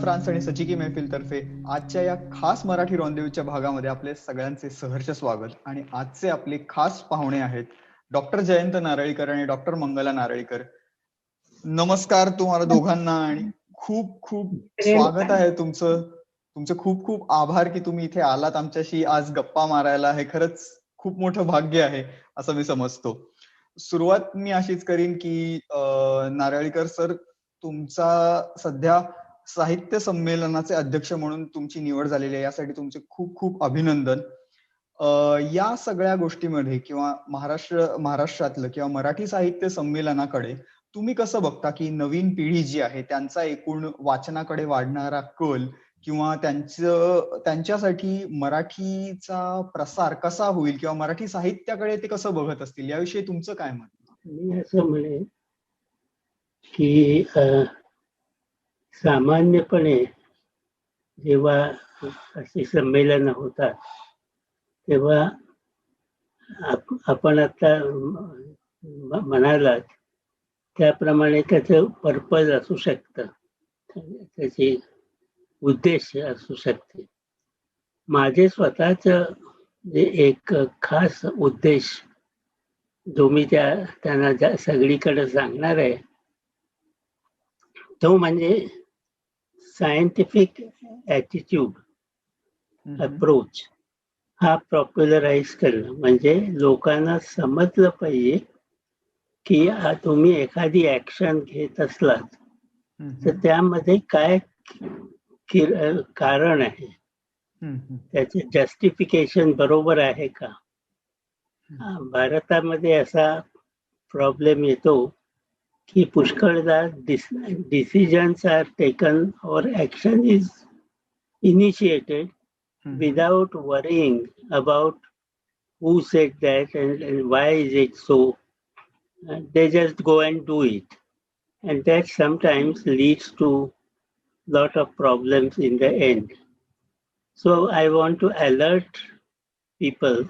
France आणि सचिकी मैफिल तर्फे आजच्या या खास मराठी रॉन्देव्यूच्या भागामध्ये आपले सगळ्यांचे सहर्ष स्वागत. आणि आजचे आपले खास पाहुणे आहेत डॉक्टर जयंत नारळीकर आणि डॉक्टर मंगला नारळीकर. नमस्कार तुम्हाला दोघांना आणि खूप खूप स्वागत आहे तुमचं. तुमचे खूप खूप आभार की तुम्ही इथे आलात आमच्याशी आज गप्पा मारायला. हे खरंच खूप मोठं भाग्य आहे असं मी समजतो. सुरुवात मी अशीच करीन की नारळीकर सर, तुमचा सध्या साहित्य संमेलनाचे अध्यक्ष म्हणून तुमची निवड झालेली आहे, यासाठी तुमचे खूप खूप अभिनंदन. या सगळ्या गोष्टीमध्ये किंवा महाराष्ट्रातलं किंवा मराठी साहित्य संमेलनाकडे तुम्ही कसं बघता की नवीन पिढी जी आहे त्यांचा एकूण वाचनाकडे वाढणारा कल किंवा त्यांच्यासाठी मराठीचा प्रसार कसा होईल किंवा मराठी साहित्याकडे ते कसं बघत असतील, याविषयी तुमचं काय मत? मी असं म्हणेन की सामान्यपणे जेव्हा अशी संमेलन होतात तेव्हा आपण आता म्हणालात त्याप्रमाणे त्याचं पर्पज असू शकतं, त्याचे उद्देश असू शकते. माझे स्वतःच एक खास उद्देश जो मी त्यांना सगळीकडे सांगणार आहे तो म्हणजे सायंटिफिक ॲटिट्यूड अप्रोच हा पॉप्युलराइज करणं. म्हणजे लोकांना समजलं पाहिजे की तुम्ही एखादी ऍक्शन घेत असलात तर त्यामध्ये काय कारण आहे, त्याचे जस्टिफिकेशन बरोबर आहे का. भारतामध्ये असा प्रॉब्लेम येतो की पुष्कळदा डिसिजन्स आर टेकन और action is initiated without worrying about who said that and why is it so. They just go and do it, and that sometimes leads to lot of problems in the end. So I want to alert people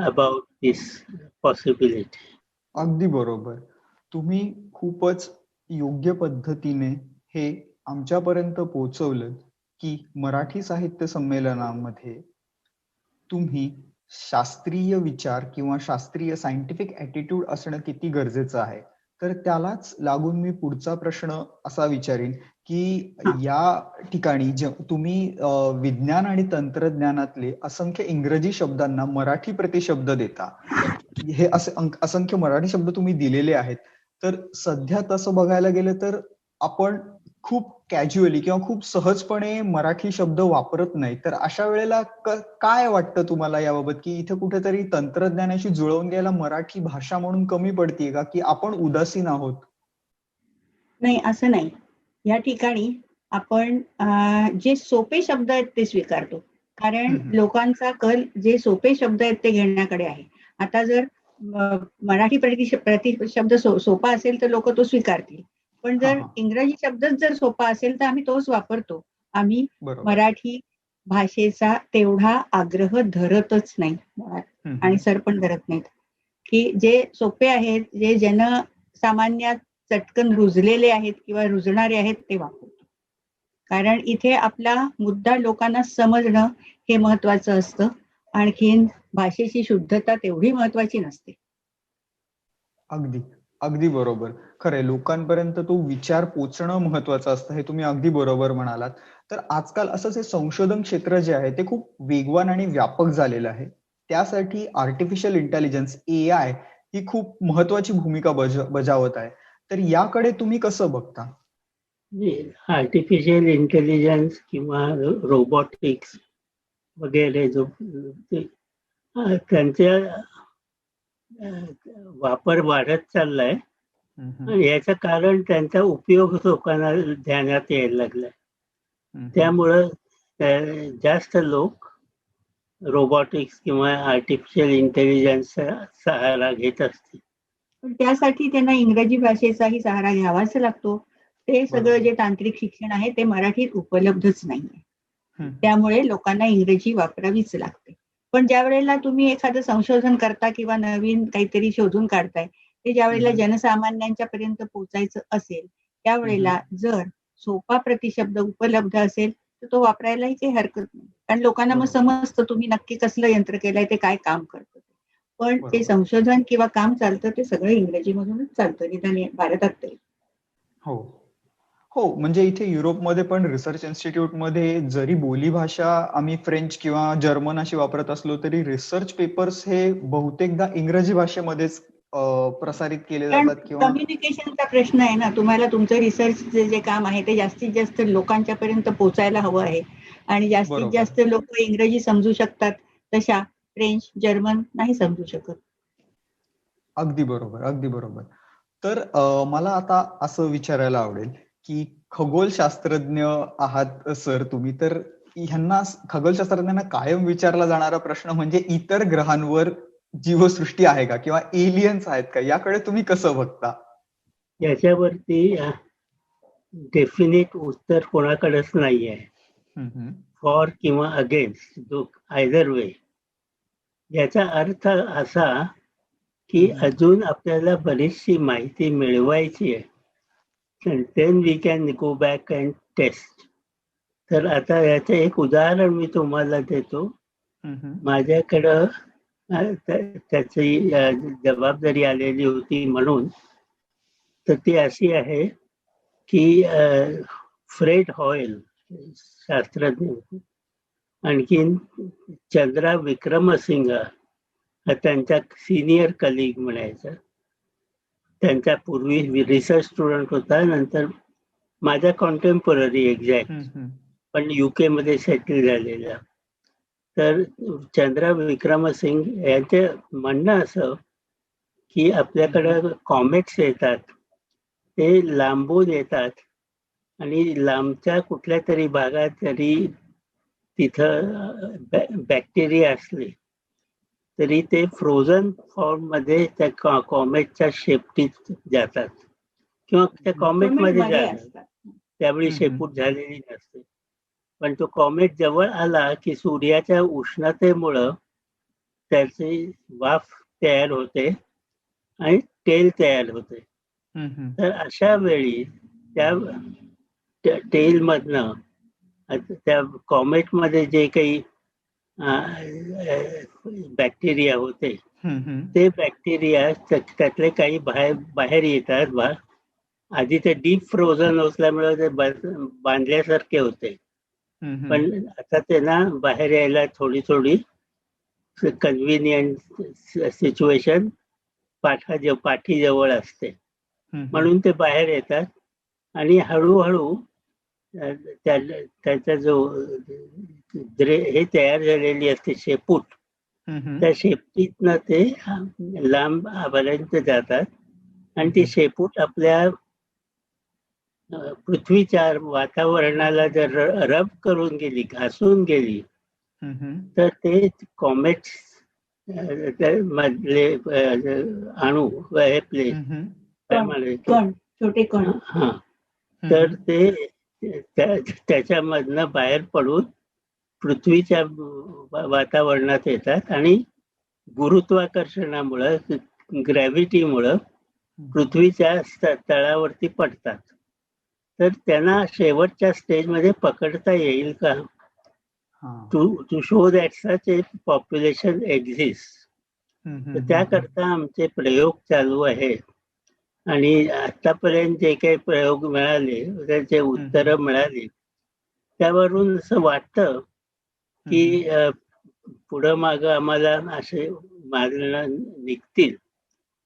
about this possibility. अगदी बरोबर. तुम्ही खूपच योग्य पद्धतीने हे आमच्यापर्यंत पोहोचवलं की मराठी साहित्य संमेलनामध्ये तुम्ही शास्त्रीय विचार किंवा शास्त्रीय सायंटिफिक ॲटिट्यूड असणं किती गरजेचं आहे. तर त्यालाच लागून मी पुढचा प्रश्न असा विचारीन की या ठिकाणी तुम्ही विज्ञान आणि तंत्रज्ञानातले असंख्य इंग्रजी शब्दांना मराठी प्रतिशब्द देता. हे असे असंख्य मराठी शब्द तुम्ही दिलेले आहेत. तर सध्या तसं बघायला गेलं तर आपण खूप कॅज्युअली किंवा खूप सहजपणे मराठी शब्द वापरत नाही. तर अशा वेळेला काय वाटतं तुम्हाला याबाबत की इथे कुठेतरी तंत्रज्ञानाशी जुळवून घ्यायला मराठी भाषा म्हणून कमी पडतीये का, की आपण उदासीन आहोत? नाही, असं नाही. या ठिकाणी आपण जे सोपे शब्द आहेत ते स्वीकारतो, कारण लोकांचा कल जे सोपे शब्द आहेत ते घेण्याकडे आहे. आता जर मराठी प्रतिशब्द सोपा असेल तर लोक तो स्वीकारतील, पण जर इंग्रजी शब्दच जर सोपा असेल तर आम्ही तोच वापरतो. आम्ही मराठी भाषेचा तेवढा आग्रह धरतच नाही आणि सर पण धरत नाहीत की जे सोपे आहेत, जे जनसामान्यात चटकन रुजलेले आहेत किंवा रुजणारे आहेत ते वापरतो. कारण इथे आपला मुद्दा लोकांना समजणं हे महत्वाचं असतं, आणखीन भाषेची शुद्धता तेवढी महत्वाची नसते. अगदी अगदी बरोबर. खरंय, लोकांपर्यंत तो विचार पोचणं महत्वाचं असतं, हे तुम्ही अगदी बरोबर म्हणालात. तर आजकाल असंच हे संशोधन क्षेत्र जे आहे ते खूप वेगवान आणि व्यापक झालेलं आहे. त्यासाठी आर्टिफिशियल इंटेलिजन्स AI ही खूप महत्वाची भूमिका बजावत आहे. तर याकडे तुम्ही कसं बघता? आर्टिफिशियल इंटेलिजन्स किंवा रोबोटिक्स वगैरे जो त्यांचा वापर वाढत चाललाय आणि याचं कारण त्यांचा उपयोग लोकांना ध्यानात यायला लागलाय. त्यामुळं जास्त लोक रोबोटिक्स किंवा आर्टिफिशियल इंटेलिजन्सचा सहारा घेत असतील. पण त्यासाठी त्यांना इंग्रजी भाषेचाही सहारा घ्यावाच लागतो. ते सगळं जे तांत्रिक शिक्षण आहे ते मराठीत उपलब्धच नाहीये. त्यामुळे लोकांना इंग्रजी वापरावीच लागते. पण ज्या वेळेला तुम्ही एखादं संशोधन करता किंवा नवीन काहीतरी शोधून काढताय, ते ज्या वेळेला जनसामान्यांच्या पर्यंत पोहोचायचं असेल त्यावेळेला जर सोपा प्रतिशब्द उपलब्ध असेल तर तो वापरायलाही काही हरकत नाही. कारण लोकांना मग बरोबर. समजतं तुम्ही नक्की कसलं यंत्र केलंय, ते काय काम करतं. पण जे बरोबर. संशोधन किंवा काम चालतं ते सगळं इंग्रजीमधूनच चालतं, निदान भारतात तरी. हो. हो, म्हणजे इथे युरोपमध्ये पण रिसर्च इन्स्टिट्यूटमध्ये जरी बोलीभाषा आम्ही फ्रेंच किंवा जर्मन अशी वापरत असलो तरी रिसर्च पेपर्स हे बहुतेकदा इंग्रजी भाषेमध्येच प्रसारित केले कारण जातात किंवा कम्युनिकेशनचा प्रश्न आहे ना, तुम्हाला तुमचं रिसर्च जे काम आहे ते जास्तीत जास्त लोकांच्या पर्यंत पोहोचायला हवं आहे आणि जास्तीत बरोबर. जास्त लोक इंग्रजी समजू शकतात तशा फ्रेंच जर्मन नाही समजू शकत. अगदी बरोबर, अगदी बरोबर. तर मला आता असं विचारायला आवडेल, की खगोलशास्त्रज्ञ आहात सर तुम्ही, तर ह्यांना खगोलशास्त्रज्ञांना कायम विचारला जाणारा प्रश्न म्हणजे इतर ग्रहांवर जीवसृष्टी आहे का किंवा एलियन्स आहेत का, याकडे तुम्ही कसं बघता? याच्यावरती डेफिनेट उत्तर कोणाकडेच नाही आहे. फॉर किंवा अगेन्स्ट, जो आयदर वे. याचा अर्थ असा की अजून आपल्याला बरीचशी माहिती मिळवायची आहे. Then we can go back and test. तर आता याचं एक उदाहरण मी तुम्हाला देतो. माझ्याकडं त्याची जबाबदारी आलेली होती म्हणून. तर ती अशी आहे की फ्रेड हॉयल शास्त्रज्ञ, आणखीन चंद्रा विक्रमसिंग त्यांचा सिनियर कलिग म्हणायचा. त्यांचा पूर्वी रिसर्च स्टुडंट होता, नंतर माझा कॉन्टेम्पररी एक्झॅक्ट, पण UK मध्ये सेटल झालेला. तर चंद्रा विक्रमसिंग यांचं म्हणणं असं की आपल्याकडं कॉमेट्स येतात, ते लांबून येतात आणि लांबच्या कुठल्या तरी भागात जरी तिथं बॅक्टेरिया असले तरी ते फ्रोझन फॉर्म मध्ये त्या कॉमेटच्या शेपटीत जातात किंवा त्या कॉमेटमध्ये जातात. त्यावेळी शेपूट झालेली नसते, पण तो कॉमेट जवळ आला की सूर्याच्या उष्णतेमुळं त्याची वाफ तयार होते आणि तेल तयार होते. तर अशा वेळी त्या तेल मधनं त्या कॉमेटमध्ये जे काही बॅक्टेरिया होते ते बॅक्टेरिया त्यातले काही बाहेर येतात. आधी ते डीप फ्रोझन असल्यामुळे ते बांधल्यासारखे होते, पण आता त्यांना बाहेर यायला थोडी कन्व्हिनियंट सिच्युएशन पाठीजवळ असते, म्हणून ते बाहेर येतात आणि हळूहळू त्याचा जो हे तयार झालेली असते शेपूट, त्या शेपटीतनं ते लांब पर्यंत जातात आणि ती शेपूट आपल्या पृथ्वीच्या वातावरणाला जर रब करून गेली, घासून गेली, तर ते कॉमेट्स मधले अणू आपले छोटे कण, हा, तर ते त्याच्यामधनं बाहेर पडून पृथ्वीच्या वातावरणात येतात आणि गुरुत्वाकर्षणामुळं, ग्रॅव्हिटीमुळं पृथ्वीच्या तळावरती पडतात. तर त्यांना शेवटच्या स्टेजमध्ये पकडता येईल का, to show that such a population exist. तर त्याकरता आमचे प्रयोग चालू आहेत आणि आतापर्यंत जे काही प्रयोग मिळाले, त्याचे उत्तर मिळाली, त्यावरून असं वाटतं की पुढं माग आम्हाला असे मार्ग निघतील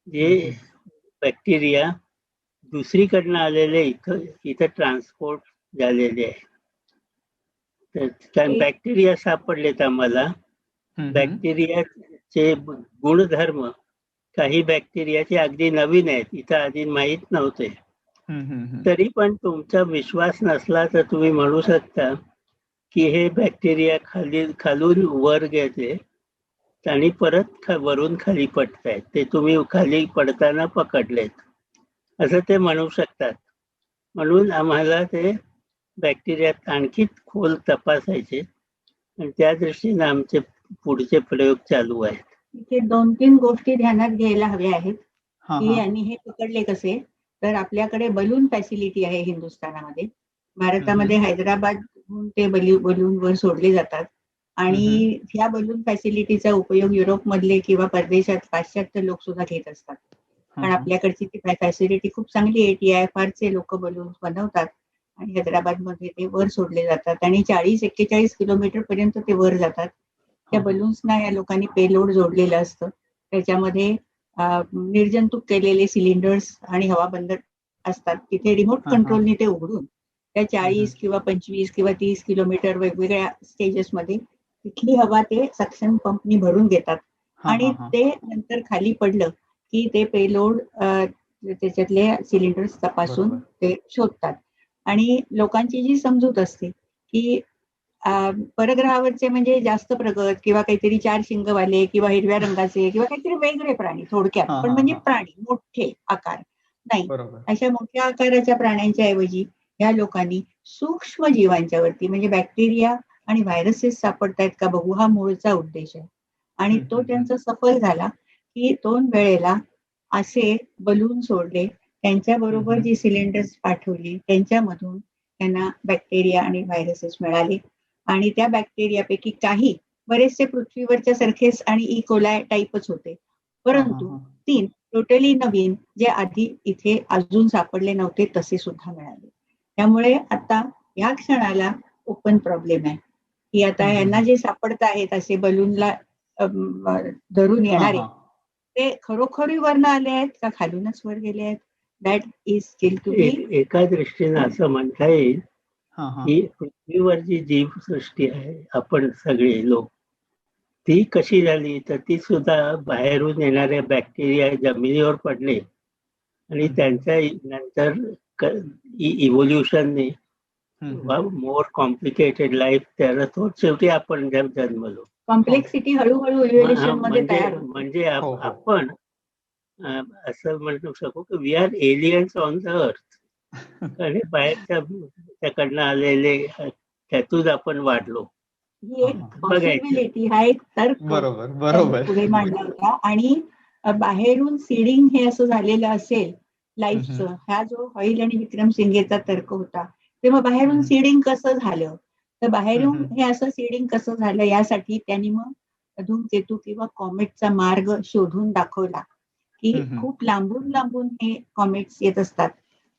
जे बॅक्टेरिया दुसरीकडनं आलेले इथं ट्रान्सपोर्ट झालेले आहे. कारण बॅक्टेरिया सापडलेत आम्हाला. बॅक्टेरियाचे गुणधर्म काही बॅक्टेरियाचे अगदी नवीन आहेत, इथं आधी माहीत नव्हते. तरी पण तुमचा विश्वास नसला तर तुम्ही म्हणू शकता की हे बॅक्टेरिया खालून वर गेले आणि परत वरून खाली पडतायत, ते तुम्ही खाली पडताना पकडलेत, असं ते म्हणू शकतात. म्हणून आम्हाला ते बॅक्टेरिया आणखी खोल तपासायचे आणि त्या दृष्टीने आमचे पुढचे प्रयोग चालू आहेत. इथे 2-3 गोष्टी ध्यानात घ्यायला हव्या आहेत की आणि हे पकडले कसे. तर आपल्याकडे बलून फॅसिलिटी आहे हिंदुस्थानामध्ये, भारतामध्ये हैदराबादहून ते बलून वर सोडले जातात आणि ह्या बलून फॅसिलिटीचा उपयोग युरोपमधले किंवा परदेशात पाश्चात्य लोक सुद्धा घेत असतात. कारण आपल्याकडची ती फॅसिलिटी खूप चांगली आहे. TIFR लोक बलून बनवतात आणि हैदराबादमध्ये ते वर सोडले जातात आणि 40-41 किलोमीटर पर्यंत ते वर जातात. त्या बलून्सना या लोकांनी पेलोड जोडलेलं असतं. त्याच्यामध्ये निर्जंतुक केलेले सिलेंडर्स आणि हवाबंद असतात. तिथे रिमोट कंट्रोलने ते उघडून त्या 40 किंवा 25 किंवा 30 किलोमीटर वेगवेगळ्या स्टेजेसमध्ये तिथली हवा ते सक्शन पंपनी भरून घेतात आणि ते नंतर खाली पडलं की ते पेलोड त्याच्यातले सिलेंडर्स तपासून ते शोधतात. आणि लोकांची जी समजूत असते की परग्रहावरचे म्हणजे जास्त प्रगत किंवा काहीतरी 4 शिंगवाले किंवा हिरव्या रंगाचे किंवा काहीतरी वेगळे प्राणी थोडक्यात, पण म्हणजे प्राणी मोठे आकार नाही. अशा मोठ्या आकाराच्या प्राण्यांच्या ऐवजी या लोकांनी सूक्ष्म जीवांच्या वरती म्हणजे बॅक्टेरिया आणि व्हायरसेस सापडतायत का बघू, हा मूळचा उद्देश आहे. आणि तो त्यांचा सफल झाला की 2 वेळेला असे बलून सोडले, त्यांच्याबरोबर जी सिलेंडर्स पाठवली त्यांच्यामधून त्यांना बॅक्टेरिया आणि व्हायरसेस मिळाले आणि त्या बॅक्टेरियापैकी काही बरेचसे पृथ्वीवरच्या सारखेच आणि इकोलाय टाईपच होते, परंतु 3 टोटली नवीन जे आधी इथे अजून सापडले नव्हते तसे सुद्धा मिळाले. त्यामुळे आता या क्षणाला ओपन प्रॉब्लेम आहे की आता यांना जे सापडत आहेत असे बलूनला धरून येणारे ते खरोखरी वरनं आले आहेत का खालूनच वर गेले आहेत. That is still to be. एका दृष्टीने असं म्हणता येईल की पृथ्वीवर जी जीवसृष्टी आहे आपण सगळे लोक ती कशी झाली तर ती सुद्धा बाहेरून येणाऱ्या बॅक्टेरिया जमिनीवर पडले आणि त्यांच्या नंतर इव्होल्युशनने मोर कॉम्प्लिकेटेड लाईफ त्याला तो शेवटी आपण जन्मलो. कॉम्प्लेक्सिटी हळूहळू इव्होल्युशन मध्ये तयार म्हणजे आपण असं म्हणू शकू की we are aliens on the earth आणि बाहेरच्या त्याकडनं आलेले त्यातून आपण वाढलो. ही एक पॉसिबिलिटी, हा एक तर्क पुढे मांडला होता. आणि बाहेरून सीडिंग हे असं झालेलं असेल लाईफचं, हा जो हॉईल आणि विक्रम सिंगेचा तर्क होता, तेव्हा बाहेरून सीडिंग कसं झालं, तर बाहेरून हे असं सीडिंग कसं झालं यासाठी त्यांनी मग धूमकेतू किंवा कॉमेटचा मार्ग शोधून दाखवला की खूप लांबून लांबून हे कॉमेट्स येत असतात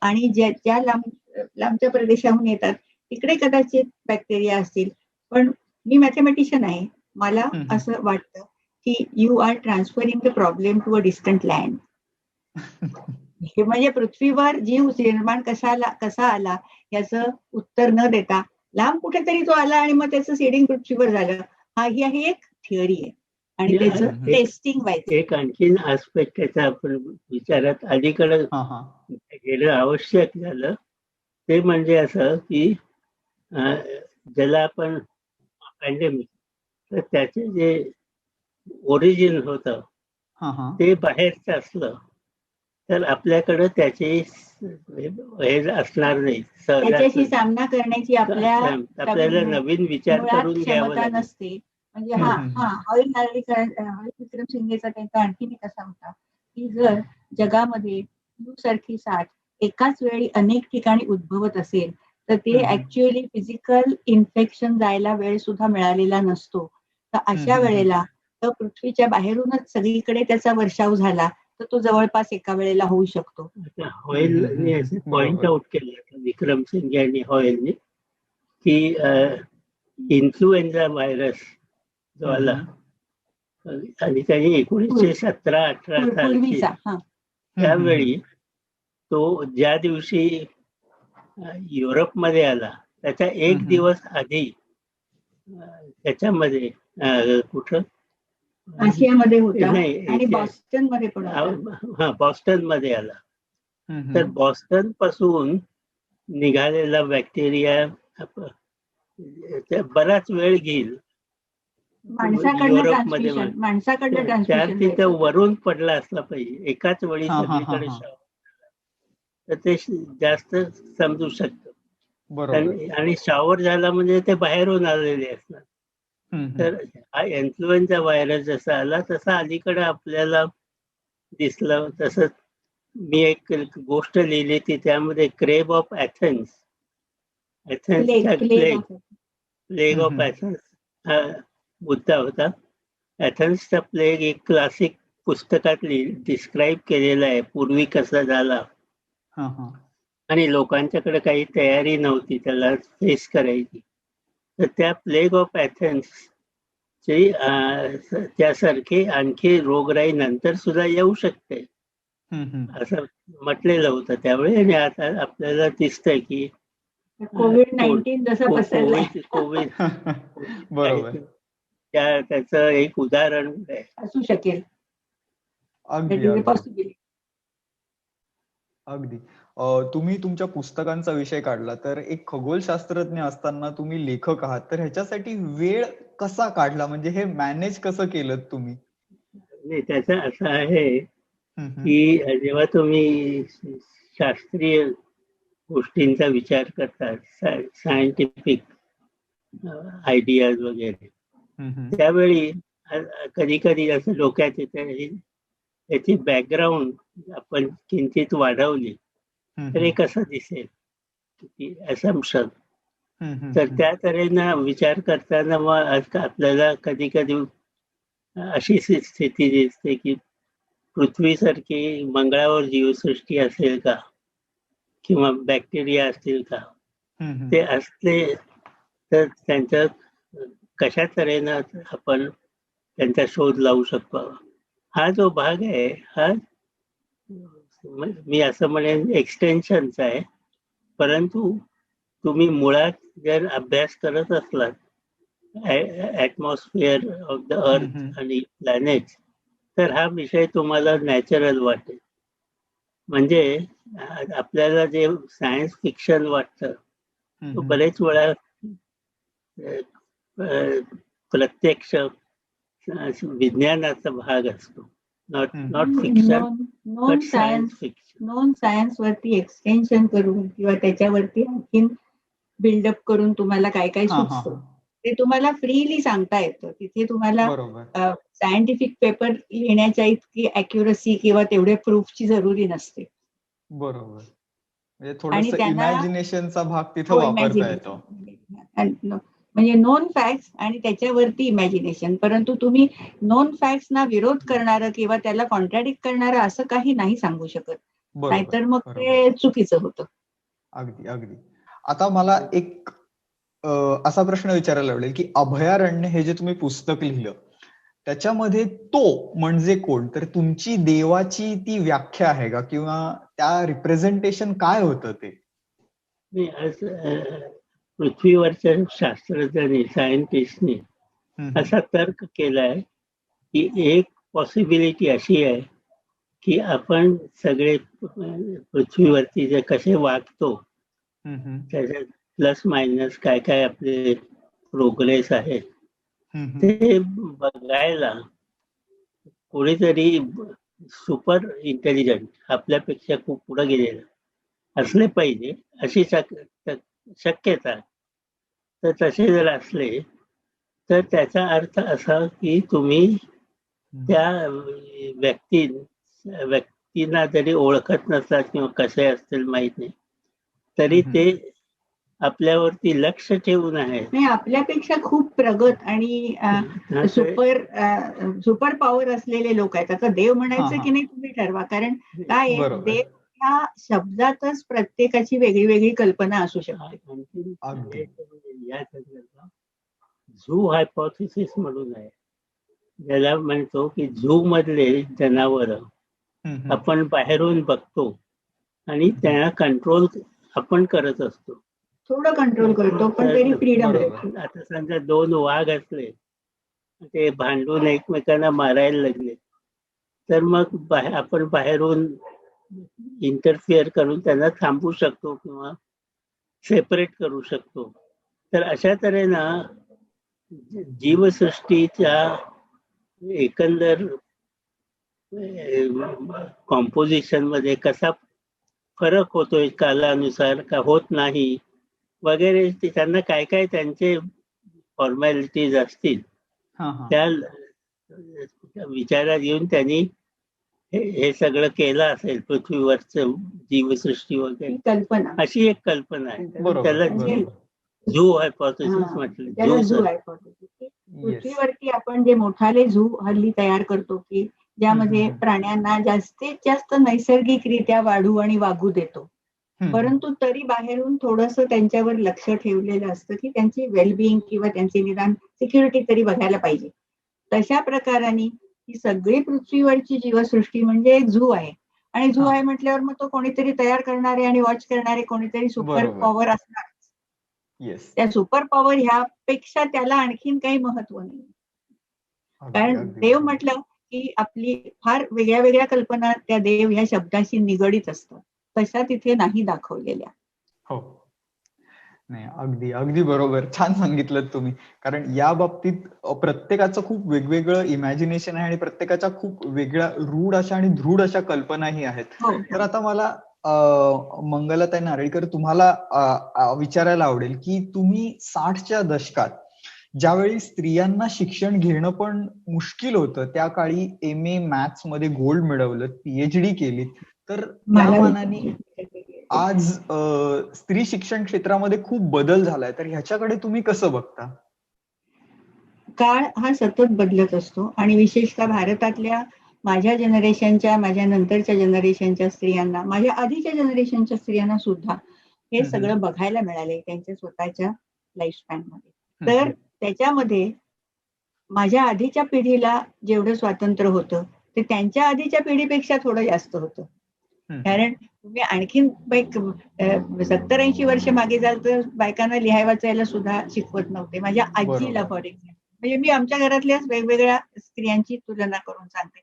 आणि ज्या लांबच्या प्रदेशाहून येतात तिकडे कदाचित बॅक्टेरिया असतील. पण मी मॅथमॅटिशियन आहे, मला असं वाटतं की you are transferring the problem to a distant land. हे म्हणजे पृथ्वीवर जीव निर्माण कसा आला याचं उत्तर न देता लांब कुठेतरी तो आला आणि मग त्याचं सीडिंग पृथ्वीवर झालं, ही एक थिअरी आहे आणि त्याचं टेस्टिंग व्हायचं. एक आणखीन आस्पेक्ट त्याचा आपण विचारात अलीकडे घेणं आवश्यक झालं ते म्हणजे असं की ज्याला आपण पॅन्डेमिक, तर त्याचे जे ओरिजिन होतं ते बाहेरचं असलं तर आपल्याकडे त्याचे हे असणार नाही, त्याच्याशी सामना करण्याची आपल्याला नवीन विचार करून घ्यावा नसते. म्हणजे हॉईल विक्रम सिंगेचा त्यांचा आणखीन एक असा होता की जर जगामध्ये फ्लू सारखी साथ एकाच वेळी अनेक ठिकाणी उद्भवत असेल तर ते ऍक्च्युअली फिजिकल इन्फेक्शन जायला वेळ सुद्धा मिळालेला नसतो. तर अशा वेळेला तर पृथ्वीच्या बाहेरूनच सगळीकडे त्याचा वर्षाव झाला तर तो जवळपास एका वेळेला होऊ शकतो. हॉईलने असं पॉइंट आउट केलं विक्रम सिंग यांनी हॉईलने की इन्फ्लुएन्झा व्हायरस जो आला आणि त्याने 1917-18 साली त्यावेळी तो ज्या दिवशी युरोपमध्ये आला त्याच्या एक दिवस आधी त्याच्यामध्ये कुठं आशियामध्ये होता आणि बॉस्टन मध्ये पण होता. बॉस्टन मध्ये आला. तर बॉस्टन पासून निघालेला बॅक्टेरिया बराच वेळ घेईल युरोपमध्ये, त्यात तिथं वरून पडला असला पाहिजे एकाच वेळी सगळीकडे तर ते जास्त समजू शकतं. आणि शॉवर झाला म्हणजे ते बाहेरून आलेले असणार. तर हा इन्फ्लुएन्झा व्हायरस जसा आला तसा अलीकडे आपल्याला दिसलं. तसंच मी एक गोष्ट लिहिली ती त्यामध्ये क्रेब ऑफ ॲथेन्स एथेन्सचा प्लेग प्लेग ऑफ एथेन्स हा मुद्दा होता. एथेन्सचा प्लेग एक क्लासिक पुस्तकात डिस्क्राईब केलेला आहे, पूर्वी कसा झाला. आणि लोकांच्याकडे काही तयारी नव्हती त्याला फेस करायची. तर त्या प्लेग ऑफ एथेन्स त्यासारखे आणखी रोगराई नंतर सुद्धा येऊ शकते असं म्हटलेलं होतं त्यावेळी. आणि आता आपल्याला दिसतंय की कोविड-19 जसं पसरलंय कोविड बरोबर त्याचं एक उदाहरण असू शकेल. अगदी अगदी. तुम्ही तुमच्या पुस्तकांचा विषय काढला, तर एक खगोलशास्त्रज्ञ असताना तुम्ही लेखक आहात, तर ह्याच्यासाठी वेळ कसा काढला, म्हणजे हे मॅनेज कसं केलं तुम्ही? नाही, त्याचं असं आहे की जेव्हा तुम्ही शास्त्रीय गोष्टींचा विचार करता, सायंटिफिक आयडियाज वगैरे, त्यावेळी कधी कधी असं डोक्यात येतं याची बॅकग्राऊंड आपण किंचित वाढवली तर हे कसं दिसेल असम्पशन. तर त्या तऱ्हेनं विचार करताना मग आपल्याला कधी कधी अशी स्थिती दिसते की पृथ्वीसारखी मंगळावर जीवसृष्टी असेल का, किंवा बॅक्टेरिया असतील का. ते असले तर त्यांच्या कशा तऱ्हेनं आपण त्यांचा शोध लावू शकतो. हा जो भाग आहे हा मी असं म्हणेन एक्सटेन्शनचा आहे. परंतु तुम्ही मुळात जर अभ्यास करत असलात ॲटमॉस्फिअर ऑफ द अर्थ आणि प्लॅनेट, तर हा विषय तुम्हाला नॅचरल वाटेल. म्हणजे आपल्याला जे सायन्स फिक्शन वाटतं तो बरेच वेळा प्रत्यक्ष विज्ञानाचा भाग असतो. Not fiction but science fiction. Non science वरती एक्सटेन्शन करून किंवा त्याच्यावरती आणखीन बिल्डअप करून तुम्हाला काय काय सुचतं ते तुम्हाला फ्रीली सांगता येतं. तिथे तुम्हाला सायंटिफिक पेपर लिहिण्याच्या इतकी अॅक्युरसी किंवा तेवढे प्रूफची जरुरी नसते. बरोबर. म्हणजे थोडंसं इमॅजिनेशनचा भाग तिथे वापरता येतो. म्हणजे नॉन फॅक्ट्स आणि त्याच्यावरती इमॅजिनेशन. परंतु तुम्ही नॉन फॅक्ट्स ना विरोध करणारं किंवा त्याला कॉन्ट्रॅडिक्ट करणारं असं काही नाही सांगू शकत, नाहीतर मग ते चुकीचं होतं. अगदी अगदी. आता मला एक असा प्रश्न विचारायला आवडेल की अभयारण्य हे जे तुम्ही पुस्तक लिहिलं त्याच्यामध्ये तो म्हणजे कोण, तर तुमची देवाची ती व्याख्या आहे का, किंवा त्या रिप्रेझेंटेशन काय होतं ते? पृथ्वीवरच्या शास्त्रज्ञांनी, सायंटिस्टनी असा तर्क केलाय की एक पॉसिबिलिटी अशी आहे की आपण सगळे पृथ्वीवरती जे कसे वागतो त्याच्यात प्लस मायनस काय काय आपले प्रोग्रेस आहेत ते बघायला कोणीतरी सुपर इंटेलिजंट आपल्यापेक्षा खूप पुढे गेलेलं असले पाहिजे अशी शक्यता. तर तसे जर असले तर त्याचा अर्थ असा की तुम्ही त्या व्यक्तींना जरी ओळखत नसलात किंवा कसे असतील माहित नाही, तरी ते आपल्यावरती लक्ष ठेवून आहे. आपल्यापेक्षा खूप प्रगत आणि सुपर पॉवर असलेले लोक आहेत. आता देव म्हणायचं की नाही तुम्ही ठरवा, कारण काय आहे, देव ह्या शब्दातच प्रत्येकाची वेगळी वेगळी कल्पना असू शकते. झू हायपोथेसिस म्हणून आहे, ज्याला म्हणतो की झू मधले जनावर आपण बाहेरून बघतो आणि त्यांना कंट्रोल आपण करत असतो. थोडं कंट्रोल करतो पण तरी फ्रीडम. आता समजा दोन वाघ असले, ते भांडून एकमेकांना मारायला लागले, तर मग आपण बाहेरून इंटरफिअर करून त्यांना थांबवू शकतो किंवा सेपरेट करू शकतो. तर अशा तऱ्हेनं जीवसृष्टीच्या एकंदर कॉम्पोजिशन मध्ये कसा फरक होतोय कालानुसार का होत नाही वगैरे, त्यांना काय काय त्यांचे फॉर्मॅलिटीज असतील त्या विचारात घेऊन त्यांनी हे सगळं केलं असेल पृथ्वीवरचं जीवसृष्टी वगैरे, ही कल्पना अशी एक कल्पना आहे. बरोबर, त्याला म्हणजे झू हायपोथेसिस हा, म्हटलं. त्याला झू झू सर हायपोथेसिस. पृथ्वीवरती आपण जे मोठाले झू हल्ली तयार करतो की ज्यामध्ये प्राण्यांना जास्तीत जास्त नैसर्गिकरित्या वाढू आणि वागू देतो, परंतु तरी बाहेरून थोडंसं त्यांच्यावर लक्ष ठेवलेलं असतं की त्यांची वेलबिईंग किंवा त्यांची निदान सिक्युरिटी तरी बघायला पाहिजे. तशा प्रकाराने ही सगळी पृथ्वीवरची जीवसृष्टी म्हणजे एक झू आहे. आणि झू हा. आहे म्हटल्यावर मग तो कोणीतरी तयार करणारे आणि वॉच करणारे कोणीतरी सुपर बरोबर. पॉवर असणार. येस, त्या सुपर पॉवर ह्यापेक्षा त्याला आणखीन काही महत्व नाही. कारण देव म्हटलं की आपली फार वेगळ्या वेगळ्या कल्पना त्या देव ह्या शब्दाशी निगडीत असतात, तशा तिथे नाही दाखवलेल्या. हो, नाही, अगदी अगदी बरोबर, छान सांगितलं तुम्ही. कारण या बाबतीत प्रत्येकाचं खूप वेगवेगळं इमॅजिनेशन आहे आणि प्रत्येकाच्या खूप वेगळ्या रूढ अशा आणि दृढ अशा कल्पनाही आहेत. हो. तर आता मला मंगलाताई नारळीकर तुम्हाला विचारायला आवडेल की तुम्ही 60च्या दशकात ज्यावेळी स्त्रियांना शिक्षण घेणं पण मुश्किल होतं, त्या काळी MA मॅथ्स मध्ये गोल्ड मिळवलं, PhD केली, तर त्या मला मानाने आज स्त्री शिक्षण क्षेत्रामध्ये खूप बदल झालाय, तर ह्याच्याकडे तुम्ही कसं बघता? काळ हा सतत बदलत असतो आणि विशेषतः भारतातल्या माझ्या जनरेशनच्या, माझ्या नंतरच्या जनरेशनच्या स्त्रियांना, माझ्या आधीच्या जनरेशनच्या स्त्रियांना सुद्धा हे सगळं बघायला मिळाले त्यांच्या स्वतःच्या लाईफस्पॅन मध्ये. तर त्याच्यामध्ये माझ्या आधीच्या पिढीला जेवढं स्वातंत्र्य होतं ते त्यांच्या आधीच्या पिढीपेक्षा थोडं जास्त होतं. कारण तुम्ही आणखीन 70-80 वर्ष मागे जाल तर बायकांना लिहाय वाचायला सुद्धा शिकवत नव्हते. माझ्या आजीला फॉर एक्झाम्पल, म्हणजे मी आमच्या घरातल्या वेगवेगळ्या स्त्रियांची तुलना करून सांगते.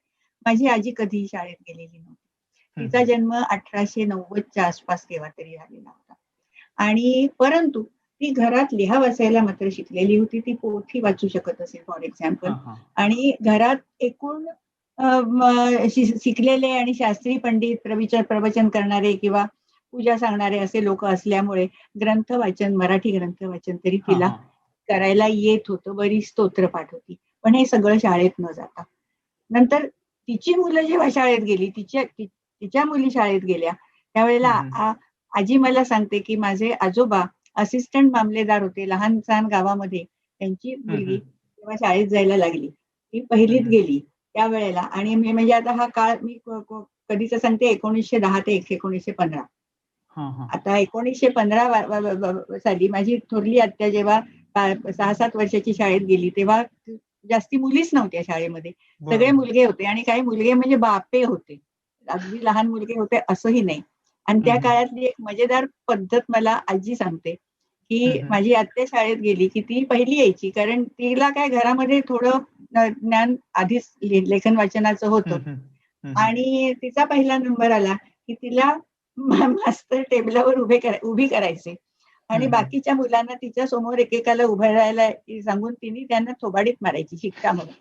माझी आजी कधीही शाळेत गेलेली नव्हती. तिचा जन्म 1890च्या आसपास केव्हा तरी झालेला होता. आणि परंतु ती घरात लिहा वाचायला मात्र शिकलेली होती. ती पोथी वाचू शकत असेल फॉर एक्झाम्पल. आणि घरात एकूण शिकलेले आणि शास्त्री पंडित, प्रवचन करणारे किंवा पूजा सांगणारे असे लोक असल्यामुळे ग्रंथ वाचन, मराठी ग्रंथ वाचन तरी तिला करायला येत होतं. बरीच स्तोत्र पाठ होती. पण हे सगळं शाळेत न जाता नंतर तिची मुलं जेव्हा शाळेत गेली, तिच्या मुली शाळेत गेल्या, त्यावेळेला आजी मला सांगते की माझे आजोबा असिस्टंट मामलेदार होते लहान सहान गावामध्ये. त्यांची मुलगी जेव्हा शाळेत जायला लागली, ती पहिलीत गेली त्यावेळेला. आणि मी म्हणजे आता हा काळ मी कधीच सांगते 1910 ते 1915. आता 1915 साली माझी थोरली आत्या जेव्हा 6-7 वर्षाची शाळेत गेली तेव्हा जास्ती मुलीच नव्हत्या शाळेमध्ये. सगळे मुलगे होते आणि काही मुलगे म्हणजे बापे होते, अगदी लहान मुलगे होते असंही नाही. आणि त्या काळातली एक मजेदार पद्धत मला आजी सांगते की माझी आत्या शाळेत गेली की ती पहिली यायची, कारण तिला काय घरामध्ये थोडं ज्ञान आधीच लेखन वाचनाचं होतं. आणि तिचा पहिला नंबर आला की तिला मास्तर टेबलावर उभी करायचे आणि बाकीच्या मुलांना तिच्या समोर एकेकाला उभं राहायला सांगून तिने त्यांना थोबाडीत मारायची शिक्षा म्हणून.